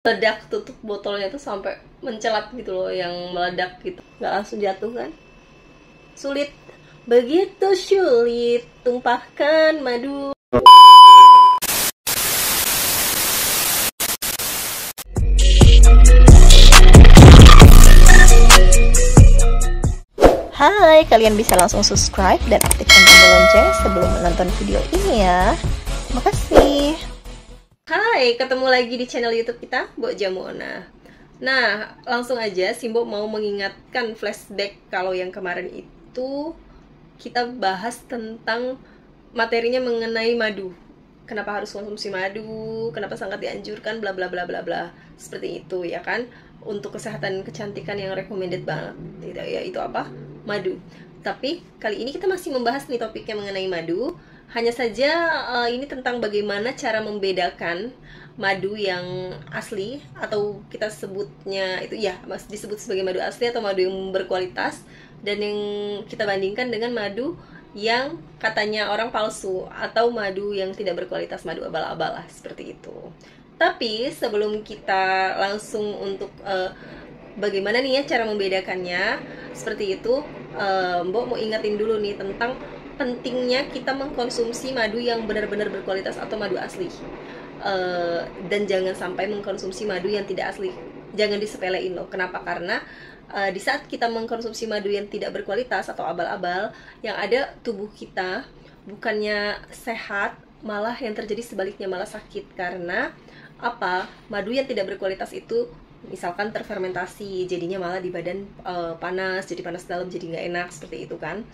Meledak, tutup botolnya tuh sampai mencelat gitu loh, yang meledak gitu, nggak langsung jatuh kan. Sulit, begitu sulit tumpahkan madu. Hai, kalian bisa langsung subscribe dan aktifkan tombol lonceng sebelum menonton video ini ya. Terima kasih. Hai, ketemu lagi di channel YouTube kita, Mbok Jamuona. Nah, langsung aja Simbo mau mengingatkan flashback kalau yang kemarin itu kita bahas tentang materinya mengenai madu. Kenapa harus konsumsi madu, kenapa sangat dianjurkan, bla bla bla bla bla. Seperti itu ya kan. Untuk kesehatan kecantikan yang recommended banget. Tidak ya, itu apa? Madu. Tapi kali ini kita masih membahas nih topiknya mengenai madu. Hanya saja ini tentang bagaimana cara membedakan madu yang asli, atau kita sebutnya itu ya disebut sebagai madu asli atau madu yang berkualitas, dan yang kita bandingkan dengan madu yang katanya orang palsu atau madu yang tidak berkualitas, madu abal-abal lah, seperti itu. Tapi sebelum kita langsung untuk bagaimana nih ya cara membedakannya, seperti itu, Mbok mau ingatin dulu nih tentang pentingnya kita mengkonsumsi madu yang benar-benar berkualitas atau madu asli. Dan jangan sampai mengkonsumsi madu yang tidak asli. Jangan disepelein loh. Kenapa? Karena di saat kita mengkonsumsi madu yang tidak berkualitas atau abal-abal, yang ada tubuh kita bukannya sehat, malah yang terjadi sebaliknya, malah sakit. Karena apa? Madu yang tidak berkualitas itu misalkan terfermentasi, jadinya malah di badan panas, jadi panas dalam, jadi nggak enak, seperti itu kan.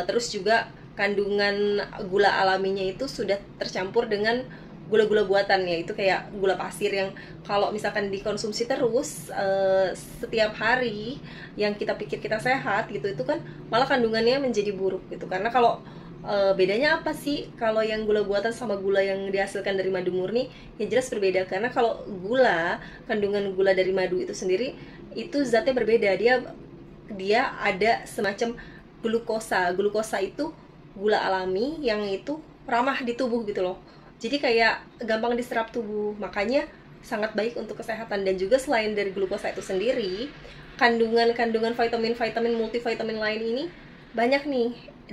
Terus juga kandungan gula alaminya itu sudah tercampur dengan gula-gula buatan, ya itu kayak gula pasir yang kalau misalkan dikonsumsi terus setiap hari, yang kita pikir kita sehat gitu, itu kan malah kandungannya menjadi buruk gitu. Karena kalau bedanya apa sih kalau yang gula buatan sama gula yang dihasilkan dari madu murni? Yang jelas berbeda, karena kalau gula, kandungan gula dari madu itu sendiri itu zatnya berbeda. Dia ada semacam glukosa. Glukosa itu gula alami yang itu ramah di tubuh gitu loh. Jadi kayak gampang diserap tubuh, makanya sangat baik untuk kesehatan. Dan juga selain dari glukosa itu sendiri, kandungan vitamin-vitamin, multivitamin lain ini banyak nih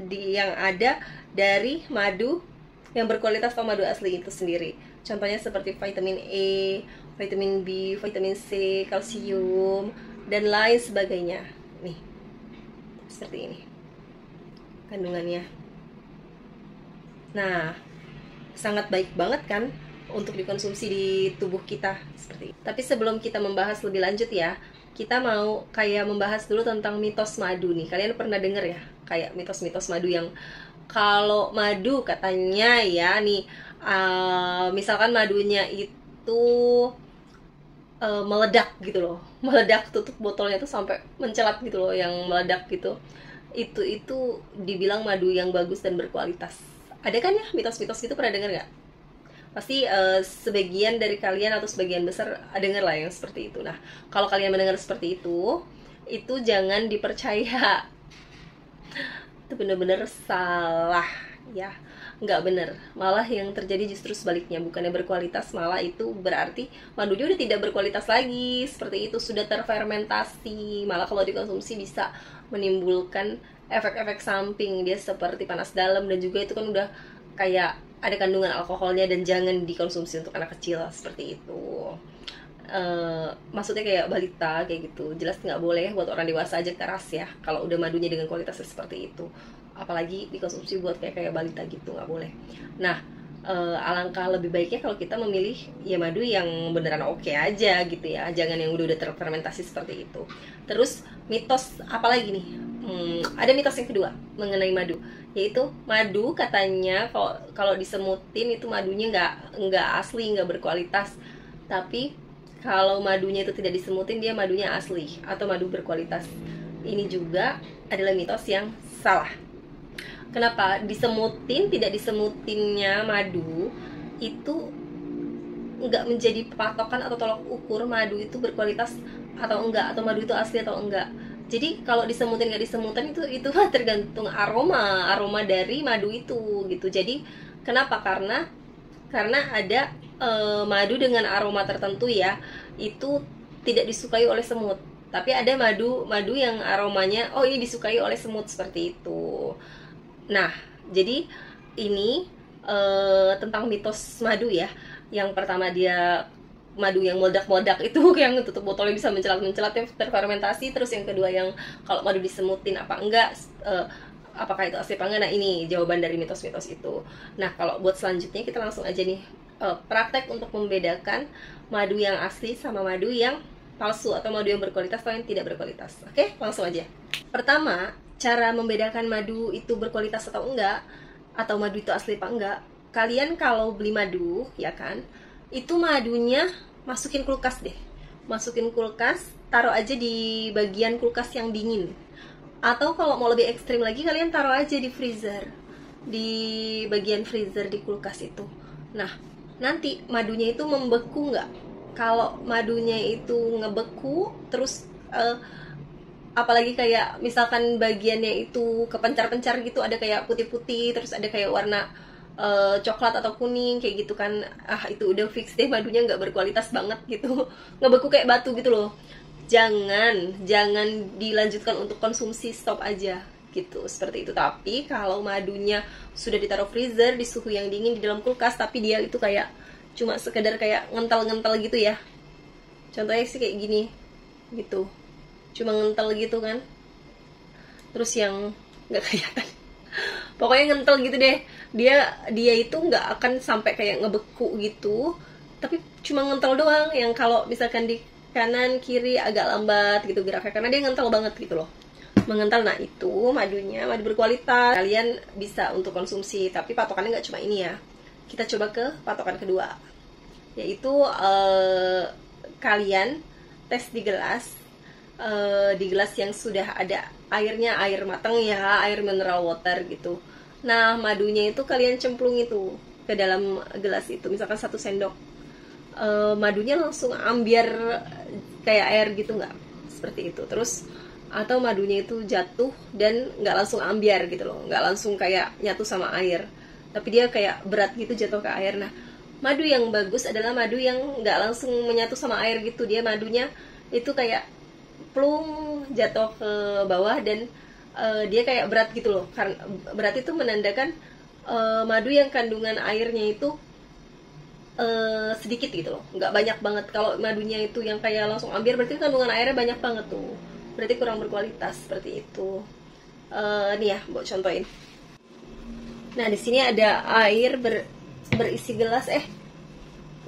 yang ada dari madu yang berkualitas atau madu asli itu sendiri. Contohnya seperti vitamin E, vitamin B, vitamin C, kalsium, dan lain sebagainya. Nih, seperti ini kandungannya. Nah, sangat baik banget kan untuk dikonsumsi di tubuh kita seperti itu. Tapi sebelum kita membahas lebih lanjut ya, kita mau kayak membahas dulu tentang mitos madu nih. Kalian pernah denger ya kayak mitos-mitos madu yang kalau madu katanya ya nih, misalkan madunya itu meledak gitu loh, meledak, tutup botolnya tuh sampai mencelat gitu loh, yang meledak gitu. Itu dibilang madu yang bagus dan berkualitas. Ada kan ya mitos-mitos gitu, pernah denger nggak? Pasti sebagian dari kalian atau sebagian besar dengar lah yang seperti itu. Nah, kalau kalian mendengar seperti itu jangan dipercaya. Itu bener-bener salah ya, nggak bener. Malah yang terjadi justru sebaliknya, bukannya berkualitas, malah itu berarti madunya udah tidak berkualitas lagi, seperti itu, sudah terfermentasi. Malah kalau dikonsumsi bisa menimbulkan efek-efek samping, dia seperti panas dalam, dan juga itu kan udah kayak ada kandungan alkoholnya, dan jangan dikonsumsi untuk anak kecil seperti itu. Maksudnya kayak balita kayak gitu, jelas nggak boleh. Buat orang dewasa aja keras ya kalau udah madunya dengan kualitasnya seperti itu, apalagi dikonsumsi buat kayak balita gitu, nggak boleh. Nah, alangkah lebih baiknya kalau kita memilih ya madu yang beneran oke aja gitu ya, jangan yang udah terfermentasi seperti itu. Terus mitos apa lagi nih? Ada mitos yang kedua mengenai madu, yaitu madu katanya kalau disemutin itu madunya nggak asli, nggak berkualitas. Tapi kalau madunya itu tidak disemutin, dia madunya asli atau madu berkualitas. Ini juga adalah mitos yang salah. Kenapa? Disemutin, tidak disemutinnya madu itu nggak menjadi patokan atau tolak ukur madu itu berkualitas atau enggak, atau madu itu asli atau enggak. Jadi kalau disemutin nggak disemutin itu tergantung aroma dari madu itu gitu. Jadi kenapa? Karena ada madu dengan aroma tertentu ya, itu tidak disukai oleh semut. Tapi ada madu yang aromanya oh ini disukai oleh semut, seperti itu. Nah, jadi ini tentang mitos madu ya. Yang pertama dia madu yang meledak-meledak itu yang tutup botolnya bisa mencelat-mencelat yang terfermentasi. Terus yang kedua yang kalau madu disemutin apa enggak, apakah itu asli apa enggak. Nah, ini jawaban dari mitos-mitos itu. Nah, kalau buat selanjutnya kita langsung aja nih praktek untuk membedakan madu yang asli sama madu yang palsu atau madu yang berkualitas atau yang tidak berkualitas. Oke, langsung aja. Pertama, cara membedakan madu itu berkualitas atau enggak, atau madu itu asli apa enggak. Kalian kalau beli madu, ya kan, itu madunya masukin kulkas deh. Masukin kulkas, taruh aja di bagian kulkas yang dingin. Atau kalau mau lebih ekstrim lagi, kalian taruh aja di freezer. Di bagian freezer di kulkas itu. Nah, nanti madunya itu membeku nggak? Kalau madunya itu ngebeku, terus apalagi kayak misalkan bagiannya itu kepencar-pencar gitu, ada kayak putih-putih, terus ada kayak warna coklat atau kuning kayak gitu kan, itu udah fix deh madunya nggak berkualitas banget gitu. Ngebeku kayak batu gitu loh. Jangan dilanjutkan untuk konsumsi, stop aja gitu, seperti itu. Tapi kalau madunya sudah ditaruh freezer di suhu yang dingin di dalam kulkas, tapi dia itu kayak cuma sekedar kayak ngental-ngental gitu ya, contohnya sih kayak gini gitu, cuma ngental gitu kan, terus yang nggak kelihatan pokoknya ngental gitu deh, dia itu nggak akan sampai kayak ngebeku gitu, tapi cuma ngental doang. Yang kalau misalkan di kanan kiri agak lambat gitu geraknya, karena dia ngental banget gitu loh, mengental. Nah, itu madunya madu berkualitas, kalian bisa untuk konsumsi. Tapi patokannya nggak cuma ini ya, kita coba ke patokan kedua, yaitu kalian tes di gelas, yang sudah ada airnya, air matang ya, air mineral water gitu. Nah, madunya itu kalian cemplung itu ke dalam gelas itu, misalkan 1 sendok. Madunya langsung ambiar kayak air gitu nggak? Seperti itu. Terus atau madunya itu jatuh dan nggak langsung ambiar gitu loh, nggak langsung kayak nyatu sama air, tapi dia kayak berat gitu jatuh ke air. Nah, madu yang bagus adalah madu yang nggak langsung menyatu sama air gitu, dia madunya itu kayak plung jatuh ke bawah dan dia kayak berat gitu loh. Karena berat itu menandakan madu yang kandungan airnya itu sedikit gitu loh, nggak banyak banget. Kalau madunya itu yang kayak langsung ambiar, berarti kandungan airnya banyak banget tuh, berarti kurang berkualitas, seperti itu. Nih ya, buat contohin. Nah, di sini ada air berisi gelas,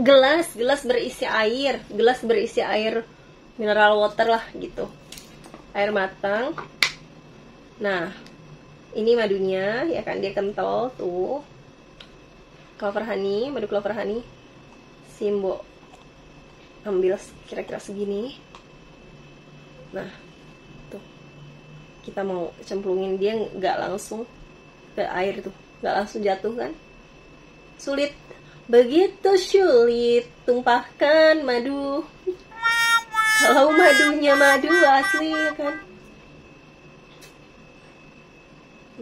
gelas berisi air mineral water lah gitu, air matang. Nah, ini madunya ya kan, dia kental tuh, clover honey, madu clover honey. Simbo ambil kira-kira segini. Nah, tuh kita mau cemplungin, dia nggak langsung ke air tuh, nggak langsung jatuh kan, sulit, begitu sulit tumpahkan madu. Kalau madunya madu asli kan.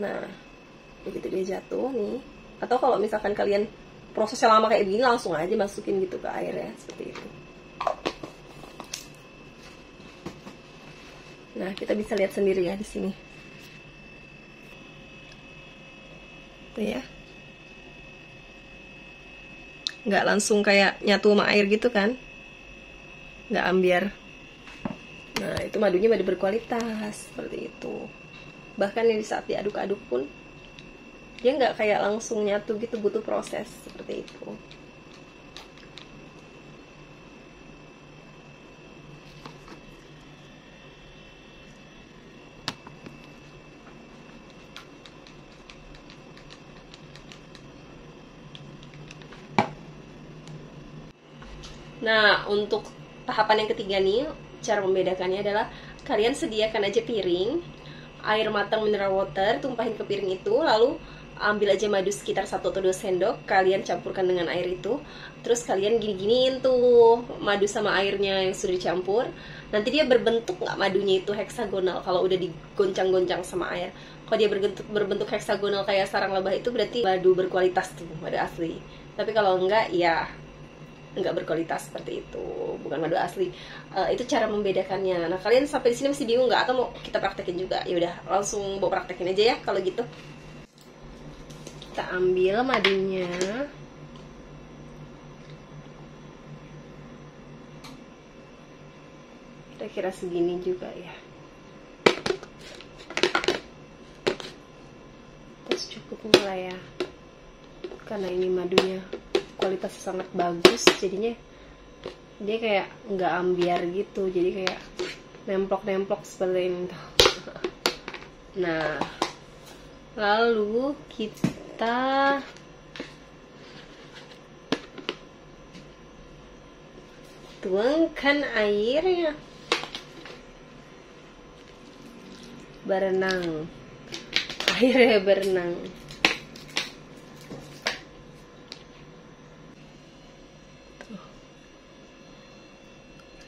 Nah, begitu dia jatuh nih, atau kalau misalkan kalian prosesnya lama kayak gini, langsung aja masukin gitu ke air ya, seperti itu. Nah, kita bisa lihat sendiri ya di sini. Tuh ya. Nggak langsung kayak nyatu sama air gitu kan. Nggak ambiar. Nah, itu madunya madu berkualitas, seperti itu. Bahkan di saat diaduk-aduk pun dia nggak kayak langsung nyatu gitu, butuh proses, seperti itu. Nah, untuk tahapan yang ketiga nih, cara membedakannya adalah kalian sediakan aja piring, air matang mineral water, tumpahin ke piring itu, lalu ambil aja madu sekitar 1 atau 2 sendok, kalian campurkan dengan air itu, terus kalian gini-giniin tuh madu sama airnya yang sudah dicampur. Nanti dia berbentuk nggak madunya itu heksagonal kalau udah digoncang-goncang sama air. Kalau dia berbentuk heksagonal kayak sarang lebah, itu berarti madu berkualitas tuh, madu asli. Tapi kalau enggak, ya nggak berkualitas seperti itu, bukan madu asli. Itu cara membedakannya. Nah, kalian sampai di sini masih bingung nggak, atau mau kita praktekin juga? Ya udah, langsung bawa praktekin aja ya kalau gitu. Kita ambil madunya. Kira-kira segini juga ya. Terus cukupnya lah ya. Karena ini madunya kualitasnya sangat bagus, jadinya dia kayak nggak ambiar gitu, jadi kayak nemplok-nemplok seperti ini. Nah, lalu kita tuangkan airnya, berenang, airnya berenang.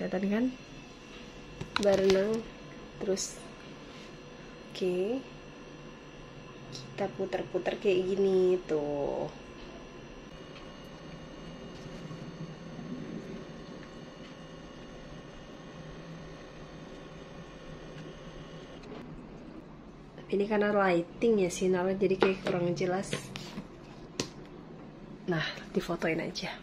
Kelihatan kan? Berenang terus. Oke. Kita putar-putar kayak gini tuh. Ini karena lighting ya, sinarnya jadi kayak kurang jelas. Nah, difotoin aja.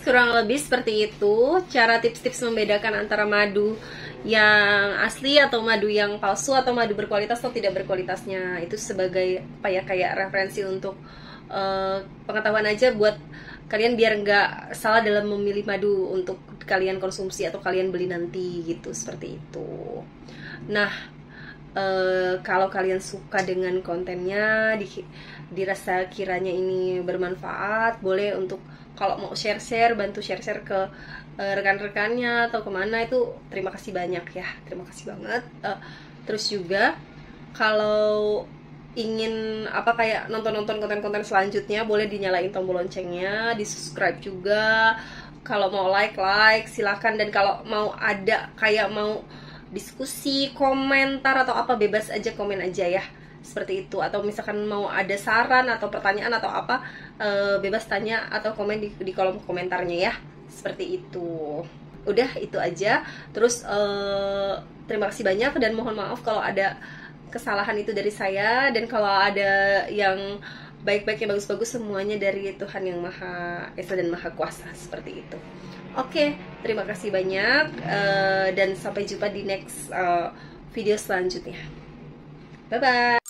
Kurang lebih seperti itu cara tips-tips membedakan antara madu yang asli atau madu yang palsu, atau madu berkualitas atau tidak berkualitasnya. Itu sebagai apa ya, kayak referensi untuk pengetahuan aja buat kalian, biar nggak salah dalam memilih madu untuk kalian konsumsi atau kalian beli nanti gitu, seperti itu. Nah, kalau kalian suka dengan kontennya, dirasa kiranya ini bermanfaat, boleh untuk kalau mau share-share, bantu share-share ke rekan-rekannya atau kemana, itu terima kasih banyak ya, terima kasih banget. Terus juga kalau ingin apa kayak nonton-nonton konten-konten selanjutnya, boleh dinyalain tombol loncengnya, di subscribe juga. Kalau mau like silakan, dan kalau mau ada kayak mau diskusi, komentar atau apa, bebas aja, komen aja ya, seperti itu. Atau misalkan mau ada saran atau pertanyaan atau apa, bebas tanya atau komen di kolom komentarnya ya, seperti itu. Udah, itu aja. Terus terima kasih banyak, dan mohon maaf kalau ada kesalahan itu dari saya, dan kalau ada yang baik-baik yang bagus-bagus, semuanya dari Tuhan yang Maha Esa dan Maha Kuasa, seperti itu. Oke, terima kasih banyak, dan sampai jumpa di next video selanjutnya. Bye-bye.